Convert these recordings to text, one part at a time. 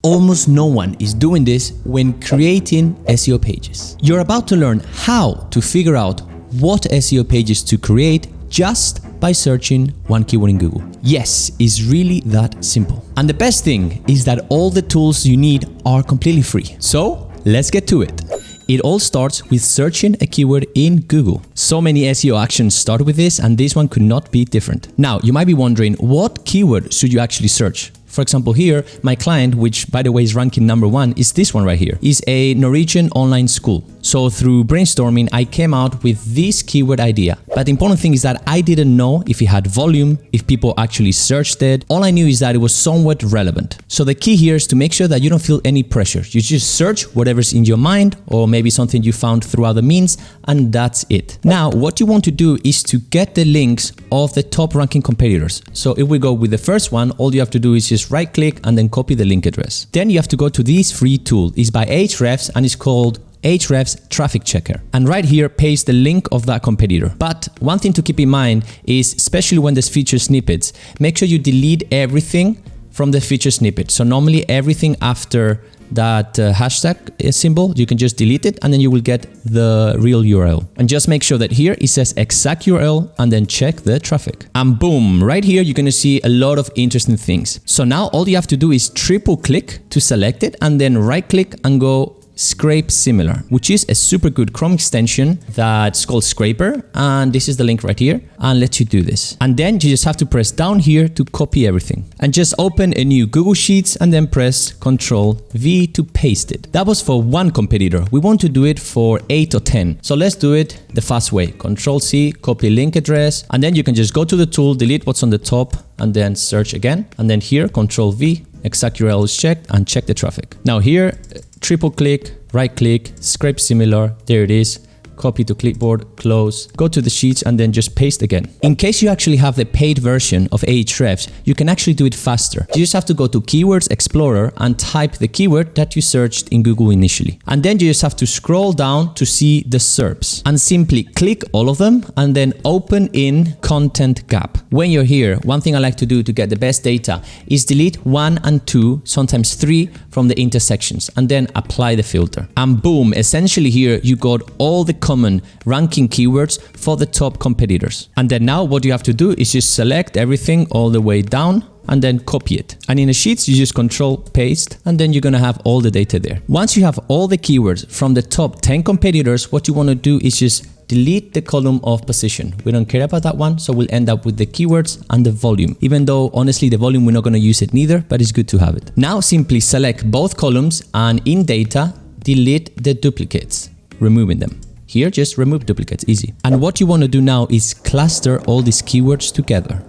Almost no one is doing this when creating SEO pages. You're about to learn how to figure out what SEO pages to create just by searching one keyword in Google. Yes, it's really that simple. And the best thing is that all the tools you need are completely free. So let's get to it. It all starts with searching a keyword in Google. So many SEO actions start with this, and this one could not be different. Now, you might be wondering, what keyword should you actually search? For example, here, my client, which by the way is ranking #1, is this one right here, is a Norwegian online school. So through brainstorming, I came out with this keyword idea. But the important thing is that I didn't know if it had volume, if people actually searched it. All I knew is that it was somewhat relevant. So the key here is to make sure that you don't feel any pressure. You just search whatever's in your mind, or maybe something you found throughout the means, and that's it. Now, what you want to do is to get the links of the top ranking competitors. So if we go with the first one, all you have to do is just right click and then copy the link address. Then you have to go to this free tool. It's by Ahrefs and it's called Ahrefs Traffic Checker. And right here, paste the link of that competitor. But one thing to keep in mind is, especially when there's feature snippets, make sure you delete everything from the feature snippet. So normally everything after that hashtag symbol, you can just delete it and then you will get the real URL. And just make sure that here it says exact URL and then check the traffic. And boom, right here you're gonna see a lot of interesting things. So now all you have to do is triple click to select it and then right click and go Scrape Similar, which is a super good Chrome extension that's called Scraper, and this is the link right here, and lets you do this. And then you just have to press down here to copy everything and just open a new Google Sheets and then press Ctrl+V to paste it. That was for one competitor. We want to do it for 8 or 10. So let's do it the fast way. Ctrl+C, copy link address, and then you can just go to the tool, delete what's on the top, and then search again. And then here, Ctrl+V, exact URL is checked, and check the traffic. Now here, triple click, right click, scrape similar, there it is, copy to clipboard, close, go to the sheets and then just paste again. In case you actually have the paid version of Ahrefs, you can actually do it faster. You just have to go to Keywords Explorer and type the keyword that you searched in Google initially. And then you just have to scroll down to see the SERPs and simply click all of them and then open in Content Gap. When you're here, one thing I like to do to get the best data is delete 1 and 2, sometimes 3 from the intersections and then apply the filter. And boom, essentially here you got all the common ranking keywords for the top competitors. And then now what you have to do is just select everything all the way down and then copy it. And in the sheets, you just Control paste, and then you're gonna have all the data there. Once you have all the keywords from the top 10 competitors, what you wanna do is just delete the column of position. We don't care about that one, so we'll end up with the keywords and the volume. Even though, honestly, the volume, we're not gonna use it neither, but it's good to have it. Now simply select both columns and in data, delete the duplicates, removing them. Here, just remove duplicates, easy. And what you want to do now is cluster all these keywords together.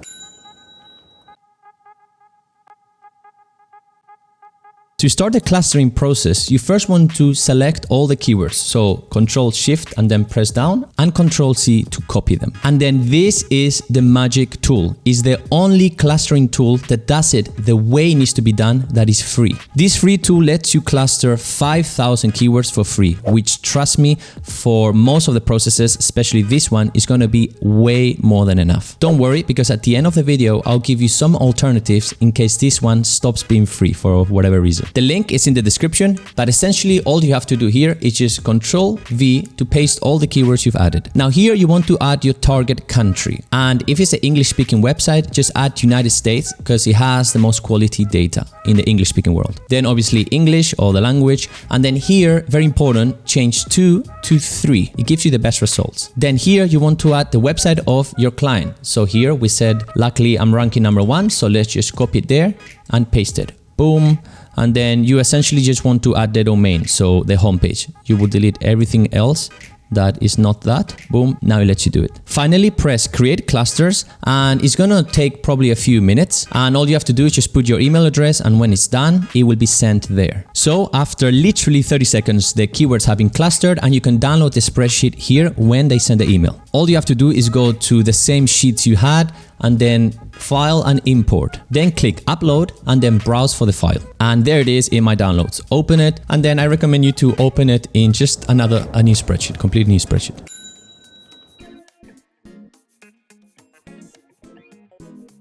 To start the clustering process, you first want to select all the keywords. So Ctrl+Shift and then press down and Ctrl+C to copy them. And then this is the magic tool. It's the only clustering tool that does it the way it needs to be done, that is free. This free tool lets you cluster 5,000 keywords for free, which, trust me, for most of the processes, especially this one, is going to be way more than enough. Don't worry, because at the end of the video, I'll give you some alternatives in case this one stops being free for whatever reason. The link is in the description, but essentially all you have to do here is just Ctrl+V to paste all the keywords you've added. Now here you want to add your target country. And if it's an English-speaking website, just add United States because it has the most quality data in the English-speaking world. Then obviously English or the language. And then here, very important, change 2 to 3. It gives you the best results. Then here you want to add the website of your client. So here we said, luckily I'm ranking #1, so let's just copy it there and paste it. Boom. And then you essentially just want to add the domain, so the homepage. You will delete everything else that is not that. Boom, now it lets you do it. Finally, press create clusters, and it's gonna take probably a few minutes. And all you have to do is just put your email address, and when it's done, it will be sent there. So after literally 30 seconds, the keywords have been clustered, and you can download the spreadsheet here when they send the email. All you have to do is go to the same sheets you had, and then File and Import. Then click Upload and then browse for the file. And there it is in my downloads. Open it, and then I recommend you to open it in just a new spreadsheet, completely new spreadsheet.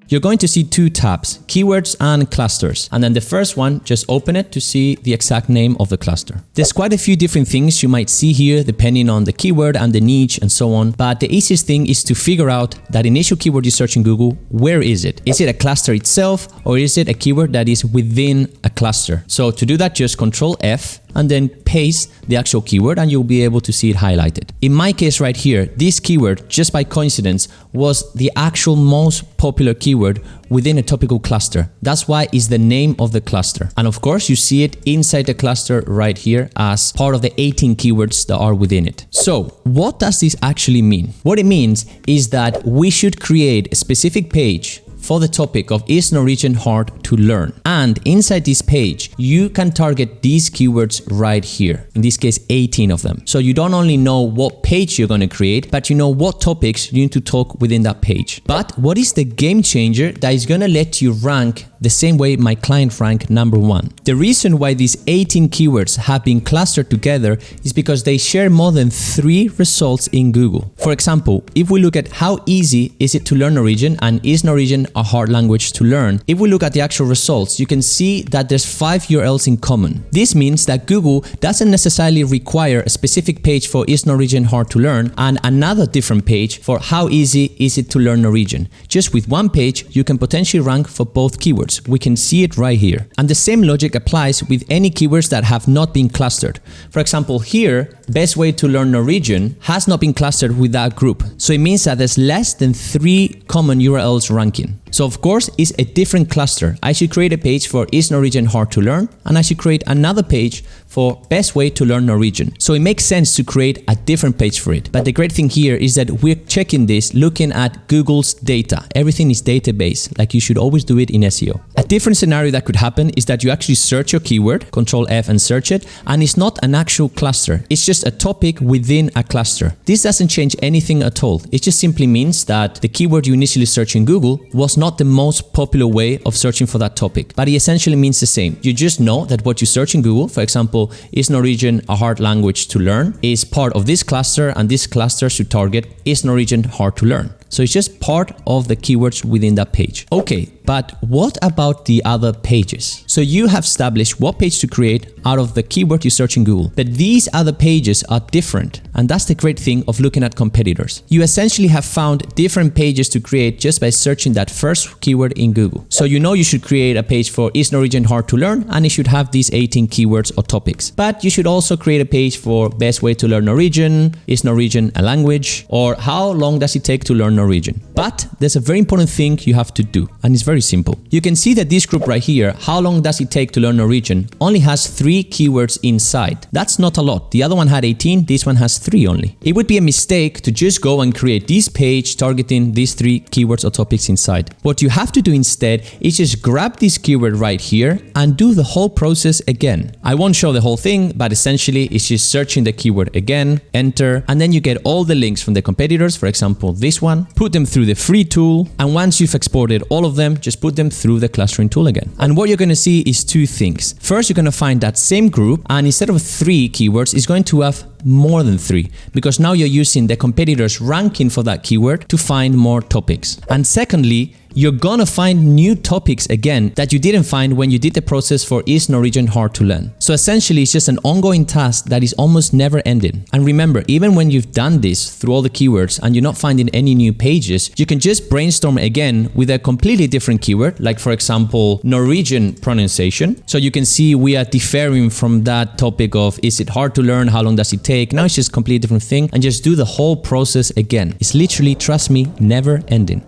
you're going to see two tabs, keywords and clusters. And then the first one, just open it to see the exact name of the cluster. There's quite a few different things you might see here depending on the keyword and the niche and so on. But the easiest thing is to figure out that initial keyword you search in Google, where is it? Is it a cluster itself or is it a keyword that is within a cluster? So to do that, just Control F and then paste the actual keyword and you'll be able to see it highlighted. In my case right here, this keyword, just by coincidence, was the actual most popular keyword within a topical cluster. That's why it's the name of the cluster. And of course, you see it inside the cluster right here as part of the 18 keywords that are within it. So what does this actually mean? What it means is that we should create a specific page for the topic of is Norwegian hard to learn. And inside this page, you can target these keywords right here. In this case, 18 of them. So you don't only know what page you're going to create, but you know what topics you need to talk within that page. But what is the game changer that is going to let you rank the same way my client ranked #1? The reason why these 18 keywords have been clustered together is because they share more than 3 results in Google. For example, if we look at how easy is it to learn Norwegian and is Norwegian a hard language to learn, if we look at the actual results, you can see that there's 5 URLs in common. This means that Google doesn't necessarily require a specific page for is Norwegian hard to learn and another different page for how easy is it to learn Norwegian. Just with one page, you can potentially rank for both keywords. We can see it right here. And the same logic applies with any keywords that have not been clustered. For example, here, best way to learn Norwegian has not been clustered with that group. So it means that there's less than 3 common URLs ranking. So of course, it's a different cluster. I should create a page for is Norwegian hard to learn and I should create another page for best way to learn Norwegian. So it makes sense to create a different page for it. But the great thing here is that we're checking this looking at Google's data. Everything is database, like you should always do it in SEO. A different scenario that could happen is that you actually search your keyword, Control F and search it, and it's not an actual cluster. It's just a topic within a cluster. This doesn't change anything at all. It just simply means that the keyword you initially searched in Google was not the most popular way of searching for that topic, but it essentially means the same. You just know that what you search in Google, for example, is Norwegian a hard language to learn, is part of this cluster, and this cluster should target is Norwegian hard to learn. So it's just part of the keywords within that page. Okay, but what about the other pages? So you have established what page to create out of the keyword you search in Google. But these other pages are different. And that's the great thing of looking at competitors. You essentially have found different pages to create just by searching that first keyword in Google. So you know you should create a page for is Norwegian hard to learn and it should have these 18 keywords or topics. But you should also create a page for best way to learn Norwegian, is Norwegian a language, or how long does it take to learn Norwegian. But there's a very important thing you have to do, and it's very simple. You can see that this group right here, how long does it take to learn Norwegian, only has 3 keywords inside. That's not a lot. The other one had 18, this one has 3 only. It would be a mistake to just go and create this page targeting these 3 keywords or topics inside. What you have to do instead is just grab this keyword right here and do the whole process again. I won't show the whole thing, but essentially it's just searching the keyword again, enter, and then you get all the links from the competitors, for example, this one, put them through the free tool, and once you've exported all of them, just put them through the clustering tool again. And what you're going to see is 2 things. First, you're going to find that same group, and instead of 3 keywords, it's going to have more than 3, because now you're using the competitors' ranking for that keyword to find more topics. And secondly, you're gonna find new topics again that you didn't find when you did the process for is Norwegian hard to learn. So essentially, it's just an ongoing task that is almost never ending. And remember, even when you've done this through all the keywords and you're not finding any new pages, you can just brainstorm again with a completely different keyword, like for example, Norwegian pronunciation. So you can see we are differing from that topic of is it hard to learn, how long does it take? Now it's just a completely different thing, and just do the whole process again. It's literally, trust me, never ending.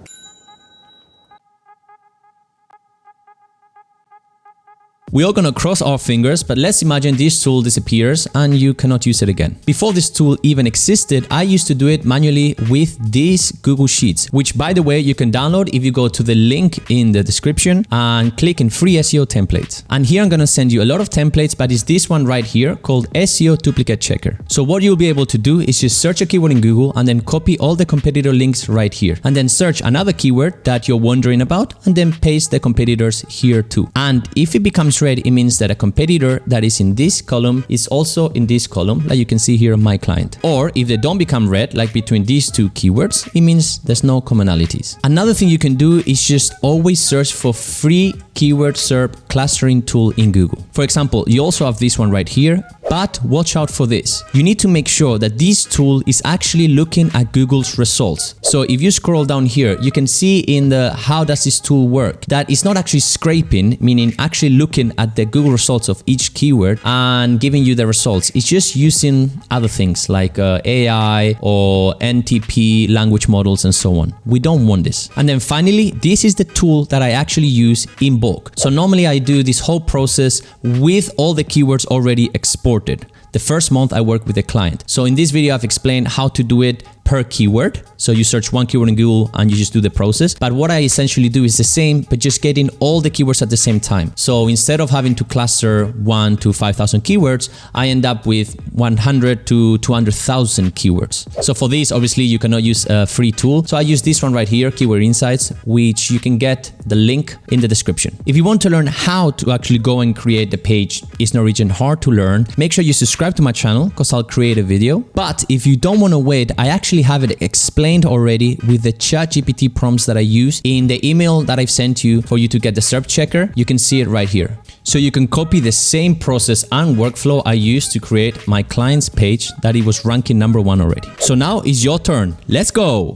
We're all gonna cross our fingers, but let's imagine this tool disappears and you cannot use it again. Before this tool even existed, I used to do it manually with these Google Sheets, which by the way, you can download if you go to the link in the description and click in free SEO templates. And here I'm gonna send you a lot of templates, but it's this one right here called SEO Duplicate Checker. So what you'll be able to do is just search a keyword in Google and then copy all the competitor links right here. And then search another keyword that you're wondering about and then paste the competitors here too. And if it becomes it's red, it means that a competitor that is in this column is also in this column, like you can see here on my client. Or if they don't become red, like between these two keywords, it means there's no commonalities. Another thing you can do is just always search for free keyword SERP clustering tool in Google. For example, you also have this one right here, but watch out for this. You need to make sure that this tool is actually looking at Google's results. So if you scroll down here, you can see in the how does this tool work that it's not actually scraping, meaning actually looking at the Google results of each keyword and giving you the results. It's just using other things like AI or NTP language models and so on. We don't want this. And then finally, this is the tool that I actually use in bulk. So normally I do this whole process with all the keywords already exported. The first month I work with a client. So in this video, I've explained how to do it per keyword. So you search one keyword in Google and you just do the process. But what I essentially do is the same, but just getting all the keywords at the same time. So instead of having to cluster 1 to 5,000 keywords, I end up with 100 to 200,000 keywords. So for this, obviously you cannot use a free tool. So I use this one right here, Keyword Insights, which you can get the link in the description. If you want to learn how to actually go and create the page, it's not really hard to learn. Make sure you subscribe to my channel because I'll create a video. But if you don't want to wait, I actually have it explained already with the ChatGPT prompts that I use in the email that I've sent you for you to get the SERP checker. You can see it right here. So you can copy the same process and workflow I used to create my client's page that it was ranking #1 already. So now it's your turn. Let's go.